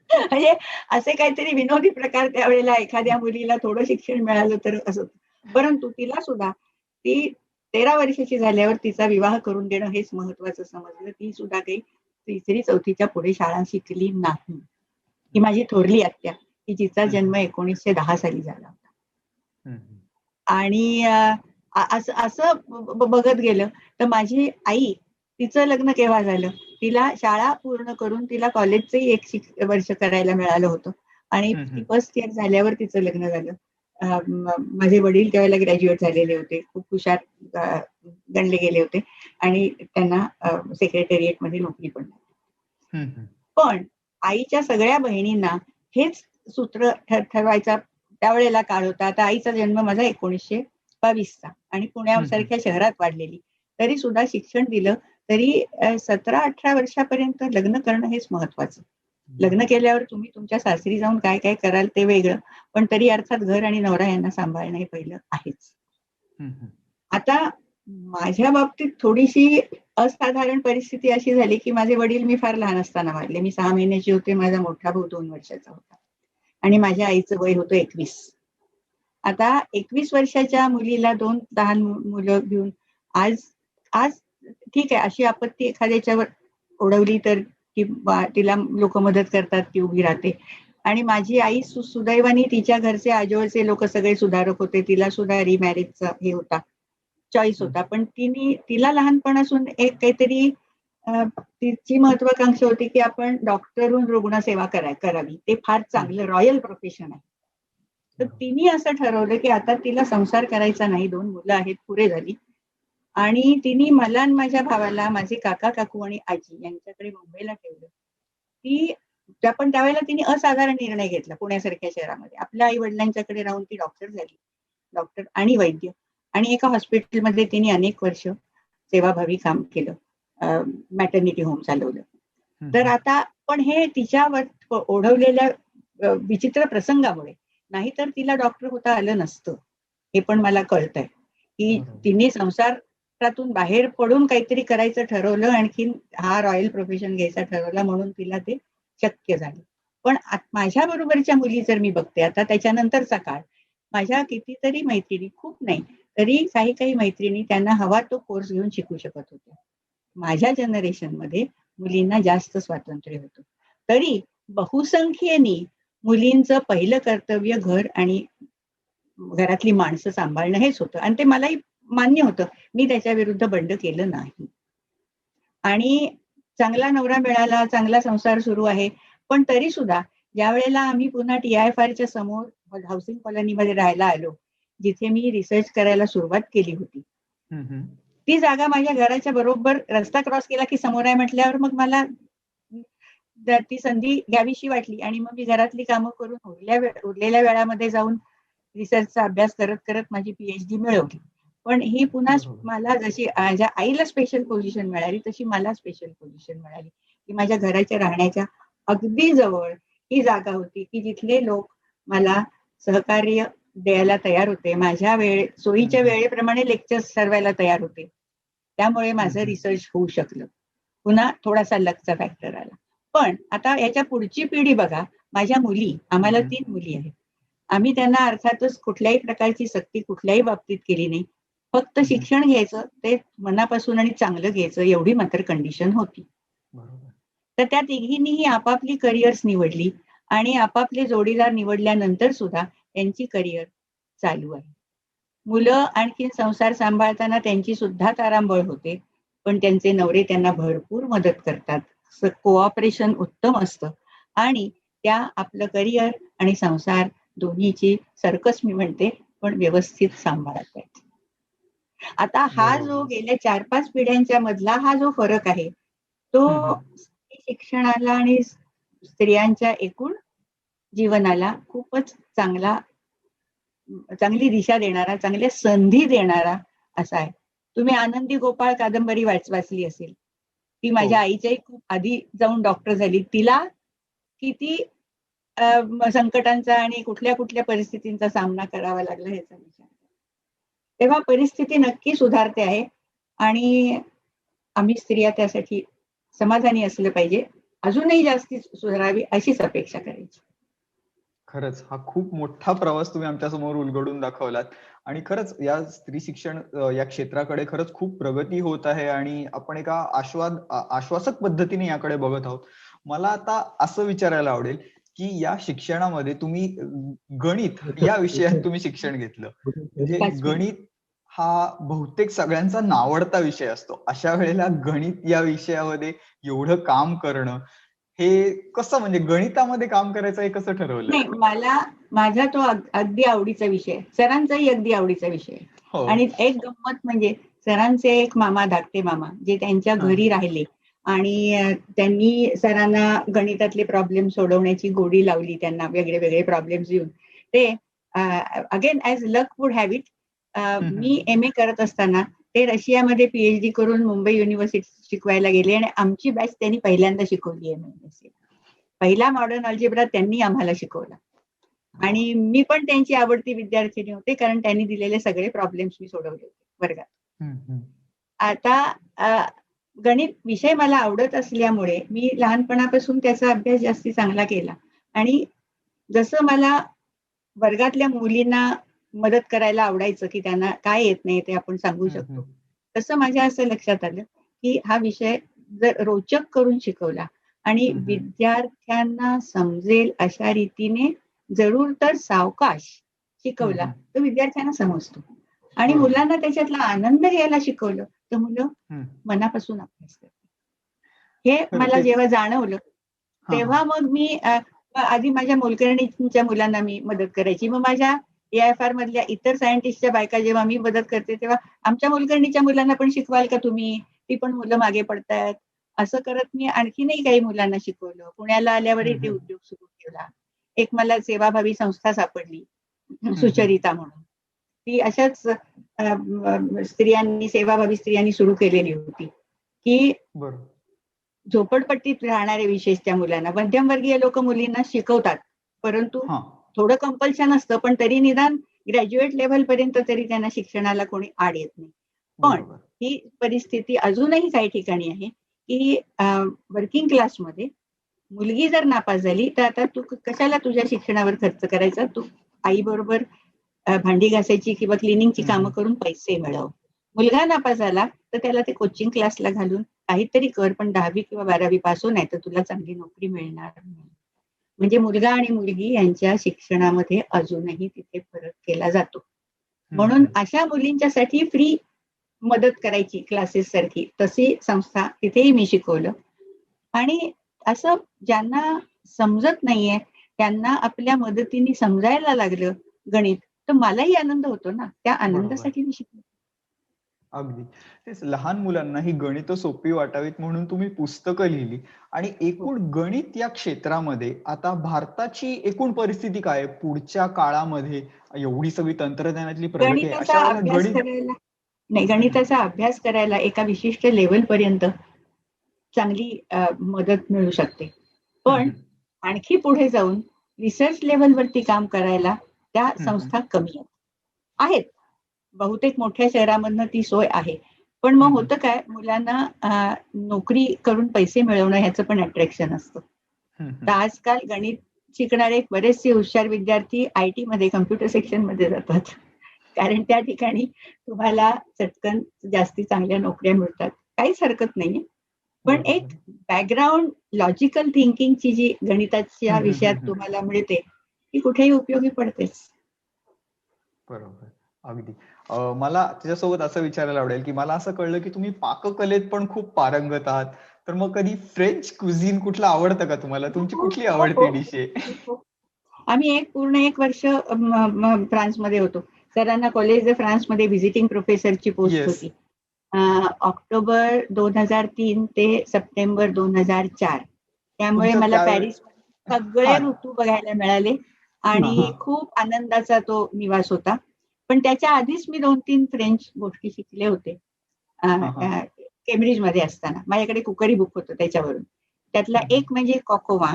म्हणजे असे काहीतरी विनोदी प्रकार त्यावेळेला एखाद्या मुलीला थोडं शिक्षण मिळालं तर असं. परंतु तिला सुद्धा ती 13 वर्षाची झाल्यावर तिचा विवाह करून देणं हेच महत्वाचं समजलं. ती सुद्धा काही 3री-4थीच्या पुढे शाळा शिकली नाही. ही माझी थोरली आत्या की जिचा जन्म 1910 साली झाला होता. आणि असं बघत गेलं तर माझी आई, तिचं लग्न केव्हा झालं, तिला शाळा पूर्ण करून तिला कॉलेजचंही 1 वर्ष करायला मिळालं होतं आणि ती फर्स्ट इयर झाल्यावर तिचं लग्न झालं. माझे वडील त्यावेळेला ग्रॅज्युएट झालेले होते, खूप हुशार गणले गेले होते आणि त्यांना सेक्रेटेरिएटमध्ये नोकरी पण लागली. पण आईच्या सगळ्या बहिणींना हेच सूत्र ठरवायचा त्यावेळेला काळ होता. आता आईचा जन्म माझा 1922चा आणि पुण्यासारख्या शहरात वाढलेली, तरी सुद्धा शिक्षण दिलं तरी 17-18 वर्षापर्यंत लग्न करणं हेच महत्वाचं. लग्न केल्यावर तुम्ही तुमच्या सासरी जाऊन काय काय कराल ते वेगळं, पण तरी अर्थात घर आणि नवरा यांना सांभाळणं हे पहिलं आहेच. आता माझ्या बाबतीत थोडीशी असाधारण परिस्थिती अशी झाली की माझे वडील मी फार लहान असताना वारले. मी 6 महिन्याची होते, माझा मोठा भाऊ 2 वर्षाचा होता आणि माझ्या आईचं वय होतं 21. आता 21 वर्षाच्या मुलीला 2 लहान मुलं घेऊन आज ठीक आहे, अशी आपत्ती एखाद्याच्यावर ओढवली तर तिला लोक मदत करतात, ती उभी राहते. आणि माझी आई सुदैवाने तिच्या घरचे आजोळचे लोक सगळे सुधारक होते. तिला सुद्धा रिमॅरेजचा हे होता, चॉईस होता. पण तिला लहानपणापासून एक काहीतरी तिची महत्वाकांक्षा होती की आपण डॉक्टरहून रुग्णसेवा करावी. ते फार चांगलं रॉयल प्रोफेशन आहे. तर तिने असं ठरवलं की आता तिला संसार करायचा नाही, 2 मुलं आहेत, पुरे झाली. आणि तिने मला आणि माझ्या भावाला, माझे काका काकू आणि आजी यांच्याकडे मुंबईला ठेवलं. पण त्यावेळेला तिने असाधारण निर्णय घेतला पुण्यासारख्या शहरामध्ये. आपल्या आई वडिलांच्याकडे राहून ती डॉक्टर झाली, डॉक्टर आणि वैद्य. आणि एका हॉस्पिटलमध्ये तिने अनेक वर्ष सेवाभावी काम केलं, मॅटर्निटी होम चालवलं. तर आता पण हे तिच्यावर ओढवलेल्या विचित्र प्रसंगामुळे, नाहीतर तिला डॉक्टर होता आलं नसतं. हे पण मला कळतंय की तिने संसारातून बाहेर पडून काहीतरी करायचं ठरवलं, आणखीन हा रॉयल प्रोफेशन घ्यायचा ठरवला, म्हणून तिला ते शक्य झालं. पण माझ्या बरोबरच्या मुली जर मी बघते आता, त्याच्यानंतरचा काळ, माझ्या कितीतरी मैत्रिणी, खूप नाही तरी काही मैत्रिणी त्यांना हवा तो कोर्स घेऊन शिकू शकत होत्या. माझ्या जनरेशन मध्ये मुलींना जास्त स्वातंत्र्य होतं. तरी बहुसंख्येने मुलींचं पहिलं कर्तव्य घर आणि घरातली माणसं सांभाळणं हेच होतं. आणि ते मलाही मान्य होतं. मी त्याच्या विरुद्ध बंड केलं नाही. आणि चांगला नवरा मिळाला, चांगला संसार सुरू आहे. पण तरी सुद्धा ज्या वेळेला आम्ही पुन्हा TIFRच्या समोर हाऊसिंग कॉलनीमध्ये राहायला आलो, जिथे मी रिसर्च करायला सुरुवात केली होती, ती जागा माझ्या घराच्या बरोबर, रस्ता क्रॉस केला की समोर आहे म्हटल्यावर मग मला ती संधी घ्यावीशी वाटली. आणि मग मी घरातली कामं करून उरलेल्या वेळामध्ये जाऊन रिसर्चचा अभ्यास करत करत माझी PhD मिळवली. पण ही पुन्हा मला जशी माझ्या आईला स्पेशल पोझिशन मिळाली, तशी मला स्पेशल पोझिशन मिळाली की माझ्या घराच्या राहण्याच्या अगदी जवळ ही जागा होती की जिथले लोक मला सहकार्य द्यायला तयार होते, माझ्या सोयीच्या वेळेप्रमाणे लेक्चर्स ठरवायला तयार होते. त्यामुळे माझं रिसर्च होऊ शकलं. पुन्हा थोडासा लकचा फॅक्टर आला. पण आता याच्या पुढची पिढी बघा, माझ्या मुली, आम्हाला 3 मुली आहेत. आम्ही त्यांना अर्थातच कुठल्याही प्रकारची सक्ती कुठल्याही बाबतीत केली नाही. फक्त शिक्षण घ्यायचं, ते मनापासून आणि चांगलं घ्यायचं, एवढी मात्र कंडिशन होती. तर त्या तिघींनीही आपापली करिअर्स निवडली आणि आपापले जोडीदार निवडल्यानंतर सुद्धा त्यांची करिअर चालू आहे. मुलं आणखीन संसार सांभाळताना त्यांची सुद्धा तारांबळ होते, पण त्यांचे नवरे त्यांना भरपूर मदत करतात. कोऑपरेशन उत्तम असतं आणि त्या आपलं करिअर आणि संसार दोन्हीची सर्कस मी म्हणते, पण व्यवस्थित सांभाळत आहेत. आता हा जो गेल्या 4-5 पिढ्यांच्या मधला हा जो फरक आहे, तो शिक्षणाला आणि स्त्रियांच्या एकूण जीवनाला खूपच चांगली दिशा देणारा, चांगल्या संधी देणारा असा आहे. तुम्ही आनंदी गोपाळ कादंबरी वाचली असेल. ती माझ्या आईच्याही खूप आधी जाऊन डॉक्टर झाली. तिला किती संकटांचा आणि कुठल्या कुठल्या परिस्थितींचा सामना करावा लागला ह्याचा विचार. तेव्हा परिस्थिती नक्की सुधारते आहे आणि आम्ही स्त्रिया त्यासाठी समाधानी असलं पाहिजे. अजूनही जास्ती सुधारावी अशीच अपेक्षा करायची. खरंच हा खूप मोठा प्रवास तुम्ही आमच्या समोर उलगडून दाखवलात. आणि खरंच या स्त्री शिक्षण या क्षेत्राकडे खरंच खूप प्रगती होत आहे आणि आपण एका आश्वासक पद्धतीने याकडे बघत आहोत. मला आता असं विचारायला आवडेल की या शिक्षणामध्ये तुम्ही गणित या विषयात तुम्ही शिक्षण घेतलं, म्हणजे गणित हा बहुतेक सगळ्यांचा नावडता विषय असतो. अशा वेळेला गणित या विषयामध्ये एवढं काम करणं हे कसं, म्हणजे गणितामध्ये काम करायचं हे कसं ठरवलं? नाही, माझा तो अगदी आवडीचा विषय, सरांचाही अगदी आवडीचा विषय. आणि एक गंमत म्हणजे सरांचे एक मामा, धाकटे मामा, जे त्यांच्या घरी राहिले आणि त्यांनी सरांना गणितातले प्रॉब्लेम सोडवण्याची गोडी लावली, त्यांना वेगळे वेगळे प्रॉब्लेम्स देऊन. ते again as luck would have it, me MA करत असताना ते रशियामध्ये PhD करून मुंबई युनिव्हर्सिटी शिकवायला गेले आणि आमची बॅच त्यांनी पहिल्यांदा शिकवली MSc. पहिला मॉडर्न अल्जेब्रा त्यांनी आम्हाला शिकवला आणि मी पण त्यांची आवडती विद्यार्थिनी होते, कारण त्यांनी दिलेले सगळे प्रॉब्लेम्स मी सोडवले होते वर्गात. आता गणित विषय मला आवडत असल्यामुळे मी लहानपणापासून त्याचा अभ्यास जास्ती चांगला केला आणि जसं मला वर्गातल्या मुलींना मदत करायला आवडायचं की त्यांना काय येत नाही ते आपण सांगू शकतो, तसं माझ्या असं लक्षात आलं की हा विषय जर रोचक करून शिकवला आणि विद्यार्थ्यांना समजेल अशा रीतीने जरूर तर सावकाश शिकवला तर विद्यार्थ्यांना समजतो. आणि बरोबर. मुलांना त्याच्यातला आनंद घ्यायला शिकवलं तर मुलं मनापासून अभ्यास करतात. हे खरं मला तेच. जेव्हा जाणवलं तेव्हा मग मी आधी माझ्या मोलकरणीच्या मुलांना मी मदत करायची. मग माझ्या AIFR मधल्या इतर सायंटिस्टच्या बायका जेव्हा मी मदत करते तेव्हा आमच्या मोलकरणीच्या मुलांना पण शिकवाल का तुम्ही? ती पण मुलं मागे पडतायत. असं करत मी आणखीनही काही मुलांना शिकवलं. पुण्याला आल्यावरही ते उद्योग सुरू केला. एक मला सेवाभावी संस्था सापडली, सुचरिता म्हणून. ती अशाच सेवाभावी स्त्रियांनी सुरू केलेली होती, की बरोबर. झोपडपट्टीत राहणारे विशेषतः मुलांना, मध्यमवर्गीय लोक मुलींना शिकवतात, परंतु थोडं कंपल्शन असतं, पण तरी निदान ग्रॅज्युएट लेव्हल पर्यंत तरी त्यांना शिक्षणाला कोणी आड येत नाही. पण ही परिस्थिती अजूनही काही ठिकाणी आहे की वर्किंग क्लासमध्ये मुलगी जर नापास झाली तर आता तू कशाला तुझ्या शिक्षणावर खर्च करायचा, तू आई बरोबर भांडी घासायची किंवा क्लिनिंगची कामं करून पैसे मिळव. मुलगा नापास झाला तर त्याला ते कोचिंग क्लासला घालून काहीतरी कर, पण 10वी किंवा 12वी पास हो, नाही तर तुला चांगली नोकरी मिळणार नाही. म्हणजे मुलगा आणि मुलगी यांच्या शिक्षणामध्ये अजूनही तिथे फरक केला जातो. म्हणून अशा मुलींच्यासाठी फ्री मदत करायची क्लासेस सारखी तशी संस्था तिथेही मी शिकवलं. आणि असं ज्यांना समजत नाहीये त्यांना आपल्या मदतीने समजायला लागलं गणित, तर मलाही आनंद होतो ना, त्या आनंदासाठी मी शिकले. अगदी तेच. लहान मुलांना ही गणित सोपी वाटावीत म्हणून तुम्ही पुस्तकं लिहिली. आणि एकूण गणित या क्षेत्रामध्ये आता भारताची एकूण परिस्थिती काय आहे पुढच्या काळामध्ये? एवढी सगळी तंत्रज्ञानातली प्रगती आहे, अशा वेळेला गणिताचा अभ्यास करायला एका विशिष्ट लेवल पर्यंत चांगली मदत मिळू शकते, पण आणखी पुढे जाऊन रिसर्च लेवलवरती काम करायला त्या संस्था कमी आहेत. बहुतेक मोठ्या शहरामधनं ती सोय आहे, पण मग होतं काय, मुलांना नोकरी करून पैसे मिळवणं ह्याचं पण अट्रॅक्शन असतं. तर आजकाल गणित शिकणारे बरेचसे हुशार विद्यार्थी IT मध्ये कम्प्युटर सेक्शन मध्ये जातात, कारण त्या ठिकाणी तुम्हाला चटकन जास्ती चांगल्या नोकऱ्या मिळतात. काहीच हरकत नाहीये, पण एक बॅकग्राऊंड लॉजिकल थिंकिंगची जी गणिताच्या विषयात तुम्हाला मिळते ती कुठेही उपयोगी पडतेच. बरोबर. अगदी. मला त्याच्यासोबत असं विचारायला आवडेल की मला असं कळलं की तुम्ही पाककलेत पण खूप पारंगत आहात. तर मग कधी फ्रेंच क्युझिन कुठलं आवडतं का तुम्हाला? तुमची कुठली आवडती डिश आहे? आम्ही पूर्ण एक वर्ष फ्रान्समध्ये होतो. सरांना कॉलेज de फ्रान्समध्ये व्हिजिटिंग प्रोफेसरची पोस्ट होती. ऑक्टोबर 2003 ते सप्टेंबर 2004. त्यामुळे मला पॅरिस सगळे ऋतू बघायला मिळाले आणि खूप आनंदाचा तो निवास होता. पण त्याच्या आधीच मी 2-3 फ्रेंच गोष्टी शिकले होते. केम्ब्रिज मध्ये असताना माझ्याकडे कुकरी बुक होतं त्याच्यावरून. त्यातला एक म्हणजे कॉकोवा,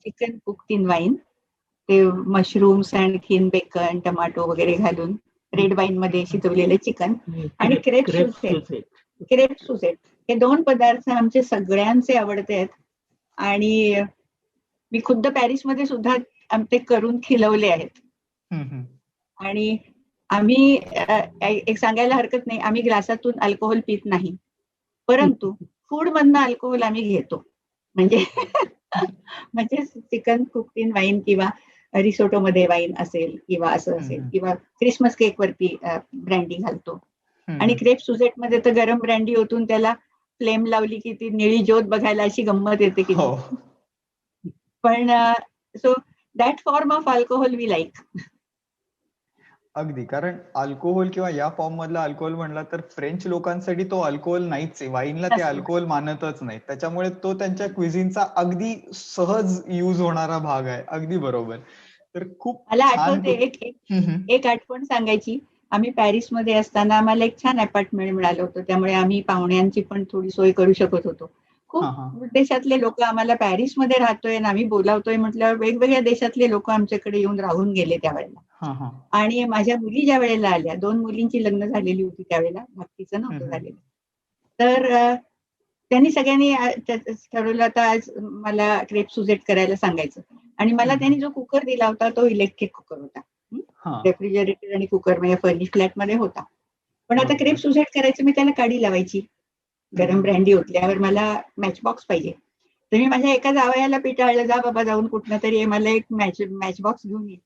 चिकन कुक्ड इन वाईन, ते मशरूम्स आणखीन बेकन, टमाटो वगैरे घालून रेड वाईन मध्ये शिजवलेले चिकन, आणि क्रेप सुसेट. हे 2 पदार्थ आमचे सगळ्यांचे आवडते आहेत आणि मी खुद्द पॅरिसमध्ये सुद्धा ते करून खिलवले आहेत. आणि आम्ही एक सांगायला हरकत नाही, आम्ही ग्लासातून अल्कोहोल पित नाही, परंतु फूड मधनं अल्कोहोल आम्ही घेतो. म्हणजे चिकन कुक्ड इन वाईन किंवा रिसोटो मध्ये वाईन असेल किंवा असं असेल, किंवा क्रिसमस केक वरती ब्रँडी घालतो. आणि क्रेप सुसेट मध्ये तर गरम ब्रँडी ओतून त्याला फ्लेम लावली की ती निळी ज्योत बघायला अशी गंमत येते की पण so that form of alcohol we like. अगदी. कारण अल्कोहोल किंवा या फॉर्म मधला अल्कोहोल म्हणला तर फ्रेंच लोकांसाठी तो अल्कोहोल नाहीच आहे. वाईनला ते अल्कोहोल मानतच नाही. त्याच्यामुळे तो त्यांच्या क्विझिनचा अगदी सहज यूज होणारा भाग आहे. अगदी बरोबर. तर खूप मला आठवते एक आठवण सांगायची. आम्ही पॅरिसमध्ये असताना आम्हाला एक छान अपार्टमेंट मिळालं होतं, त्यामुळे आम्ही पाहुण्यांची पण थोडी सोय करू शकत होतो. खूप देशातले लोक आम्हाला पॅरिसमध्ये राहतोय आणि आम्ही बोलावतोय म्हटल्यावर वेगवेगळ्या देशातले लोक आमच्याकडे येऊन राहून गेले त्यावेळेला. आणि माझ्या मुली ज्या वेळेला आल्या, 2 मुलींची लग्न झालेली होती त्यावेळेला, बाकीचं नव्हतं झालेलं, तर त्यांनी सगळ्यांनी ठरवलं आता आज मला क्रेप सुसेट करायला सांगायचं. आणि मला त्यांनी जो कुकर दिला होता तो इलेक्ट्रिक कुकर होता. रेफ्रिजरेटर आणि कुकर म्हणजे फर्निश फ्लॅट मध्ये होता. पण आता क्रेप सुसेट करायचं, मी त्याला काडी लावायची. गरम ब्रँडी ओतल्यावर मला मॅचबॉक्स पाहिजे. तर मी माझ्या एका जावयाला पिटाळलं, जा बाबा जाऊन कुठनं तरी मला एक मॅच बॉक्स घेऊन ये.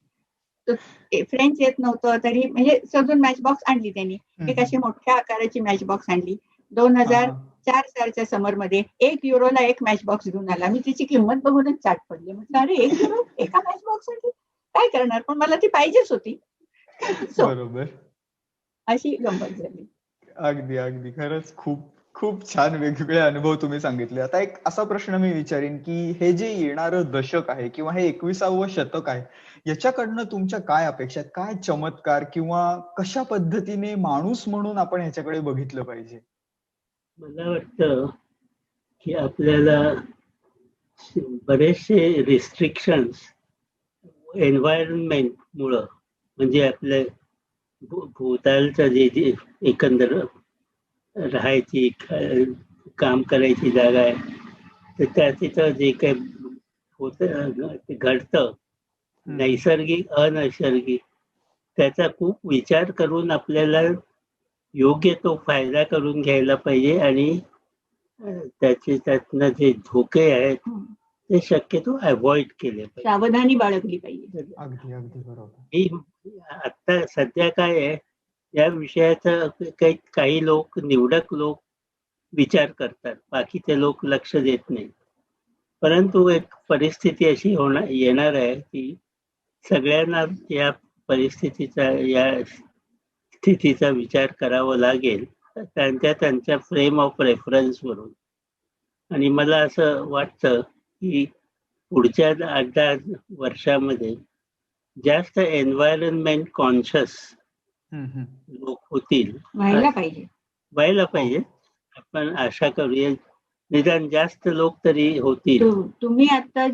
तर फ्रेंच येत नव्हतं तरी म्हणजे समजून मॅच बॉक्स आणली त्यांनी. एक अशी मोठ्या आकाराची मॅच बॉक्स आणली. 2004 सालच्या समरमध्ये €1 एक मॅच बॉक्स घेऊन आला. मी तिची किंमत बघूनच चाट पडली. म्हटलं अरे €1 एका मॅच बॉक्स साठी काय करणार, पण मला ती पाहिजेच होती. So, बरोबर. अशी गंमत झाली. अगदी अगदी खरंच खूप खूप छान वेगवेगळे अनुभव तुम्ही सांगितले. आता एक असा प्रश्न मी विचारीन की हे जे येणारं दशक आहे किंवा हे 21वं शतक आहे, याच्याकडनं तुमच्या काय अपेक्षा आहेत? काय चमत्कार किंवा कशा पद्धतीने माणूस म्हणून आपण ह्याच्याकडे बघितलं पाहिजे? मला वाटतं की आपल्याला बरेचसे रिस्ट्रिक्शन्स एन्व्हायरमेंट मुळे, म्हणजे आपल्या भोवतालचं जे एकंदर राहायची काम करायची जागा आहे, तर त्या तिथं जे काही होत घडतं नैसर्गिक अनैसर्गिक, त्याचा खूप विचार करून आपल्याला योग्य तो फायदा करून घ्यायला पाहिजे. आणि त्यातनं जे धोके आहेत ते शक्यतो अवॉइड केले पाहिजे, सावधानी बाळगली पाहिजे. अगदी अगदी बरोबर. ही आता सध्या काय आहे, या विषयाचा काही लोक, निवडक लोक विचार करतात, बाकीचे लोक लक्ष देत नाही. परंतु एक परिस्थिती अशी येणार आहे की सगळ्यांना या परिस्थितीचा, या स्थितीचा विचार करावा लागेल त्यांच्या फ्रेम ऑफ रेफरन्स वरून. आणि मला असं वाटतं की पुढच्या 8-10 वर्षामध्ये जास्त एन्व्हायरमेंट कॉन्शियस लोक होतील, व्हायला पाहिजे. आपण आशा करूया, निदान जास्त लोक तरी होतील. तुम्ही आता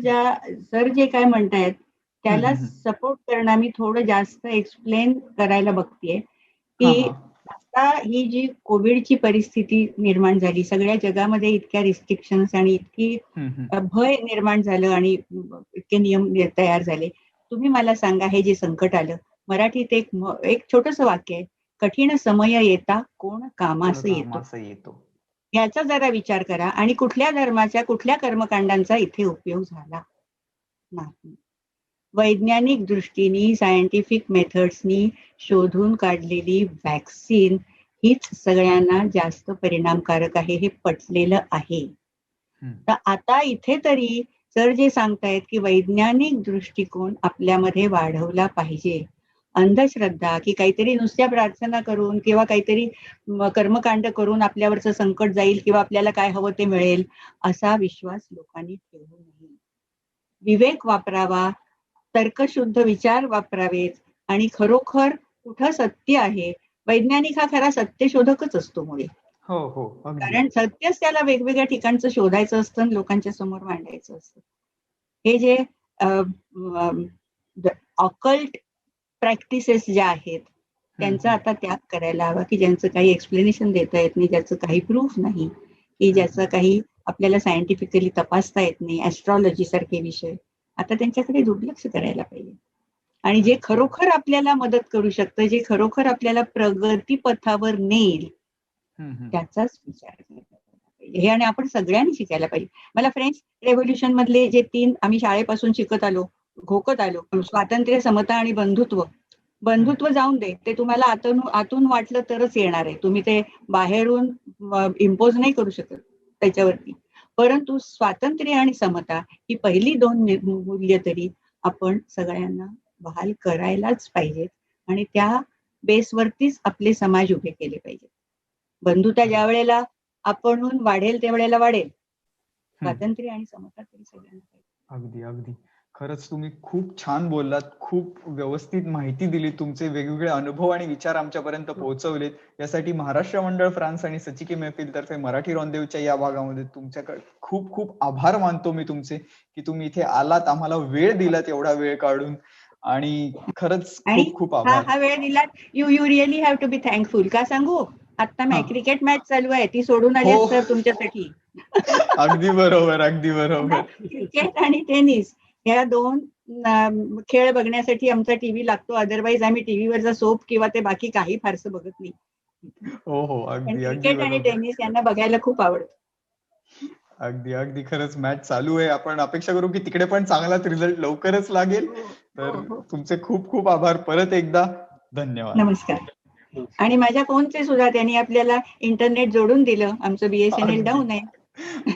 सर जे काय म्हणतायत त्याला सपोर्ट करणं मी थोडं जास्त एक्सप्लेन करायला बघतेय की आता ही जी कोविडची परिस्थिती निर्माण झाली, सगळ्या जगामध्ये इतक्या रिस्ट्रिक्शन्स आणि इतकी भय निर्माण झालं आणि इतके नियम तयार झाले. तुम्ही मला सांगा, हे जे संकट आलं, मराठीत एक छोटस वाक्य आहे, कठीण समय येता कोण कामास येतो. याचा जरा विचार करा. आणि कुठल्या धर्माच्या कुठल्या कर्मकांडांचा इथे उपयोग झाला नाही. वैज्ञानिक दृष्टीने सायंटिफिक मेथड्सनी शोधून काढलेली वॅक्सिन हीच सगळ्यांना जास्त परिणामकारक आहे, हे पटलेलं आहे. तर आता इथे तरी सर जे सांगतायत की वैज्ञानिक दृष्टिकोन आपल्यामध्ये वाढवला पाहिजे. अंधश्रद्धा की काहीतरी नुसत्या प्रार्थना करून किंवा काहीतरी कर्मकांड करून आपल्यावरचं संकट जाईल किंवा आपल्याला काय हवं ते मिळेल, असा विश्वास लोकांनी ठेवू नये. विवेक वापरावा, तर्कशुद्ध विचार वापरावेत आणि खरोखर कुठं सत्य आहे. वैज्ञानिक हा खरा सत्यशोधकच असतो मुळे. कारण सत्यच त्याला वेगवेगळ्या ठिकाणचं शोधायचं असतं आणि लोकांच्या समोर मांडायचं असतं. हे जे ऑकल्ट प्रॅक्टिसेस ज्या आहेत त्यांचा आता त्याग करायला हवा, की ज्यांचं काही एक्सप्लेनेशन देता येत नाही, ज्याचं काही प्रूफ नाही, की ज्याचं काही आपल्याला सायंटिफिकली तपासता येत नाही, ऍस्ट्रॉलॉजी सारखे विषय, आता त्यांच्याकडे दुर्लक्ष करायला पाहिजे. आणि जे खरोखर आपल्याला मदत करू शकतं, जे खरोखर आपल्याला प्रगती पथावर नेईल, त्याचाच विचार करायला पाहिजे. हे आणि आपण सगळ्यांनी शिकायला पाहिजे. मला फ्रेंच रेव्होल्युशन मधले जे 3 आम्ही शाळेपासून शिकत आलो, घोकत आलो, स्वातंत्र्य, समता आणि बंधुत्व जाऊन दे, ते तुम्हाला आतून वाटलं तरच येणार आहे. तुम्ही ते बाहेरून इम्पोज नाही करू शकत त्याच्यावरती. परंतु स्वातंत्र्य आणि समता ही पहिली 2 मूल्य तरी आपण सगळ्यांना बहाल करायलाच पाहिजेत आणि त्या बेसवरतीच आपले समाज उभे केले पाहिजेत. बंधुता ज्या वेळेला आपण वाढेल त्यावेळेला वाढेल, स्वातंत्र्य आणि समता तरी सगळ्यांना पाहिजे. अगदी अगदी खरंच तुम्ही खूप छान बोललात, खूप व्यवस्थित माहिती दिली, तुमचे वेगवेगळे अनुभव आणि विचार आमच्यापर्यंत पोहोचवलेत. यासाठी महाराष्ट्र मंडळ फ्रान्स आणि सचिकी मैफिल तर्फे मराठी रॉनदेवच्या या भागामध्ये तुमच्याकडे खूप खूप आभार मानतो मी तुमचे, की तुम्ही इथे आलात, आम्हाला वेळ दिलात एवढा वेळ काढून. आणि खरंच खूप खूप आभार. हा वेळ दिलात. You really have to be thankful. का सांगू, आता क्रिकेट मॅच चालू आहे, ती सोडून आली सर तुमच्यासाठी. अगदी बरोबर, अगदी बरोबर. क्रिकेट आणि टेनिस या 2 खेळ बघण्यासाठी आमचा टीव्ही लागतो. अदरवाईज आम्ही टीव्हीवरचा सोप किंवा ते बाकी काही फारसं बघत नाही. हो अगदी क्रिकेट आणि टेनिस यांना बघायला खूप आवडतं. अगदी अगदी खरंच मॅच चालू आहे. आपण अपेक्षा करू की तिकडे पण चांगलाच रिझल्ट लवकरच लागेल. तर हो. तुमचे खूप खूप आभार परत एकदा. धन्यवाद. नमस्कार. आणि माझ्या फोनचे सुद्धा त्यांनी आपल्याला इंटरनेट जोडून दिलं. आमचं BSNL डाऊन आहे.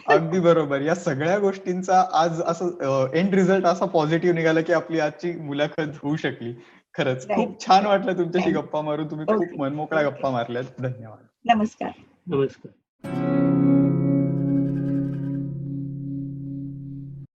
अगदी बरोबर. या सगळ्या गोष्टींचा आज असं एंड रिझल्ट असा पॉझिटिव्ह निघाला की आपली आजची मुलाखत होऊ शकली. खरंच खूप Right. छान वाटलं तुमच्याशी Thank- गप्पा मारून. तुम्ही खूप Okay. मनमोकळ्या गप्पा मारल्यात. धन्यवाद. नमस्कार. नमस्कार.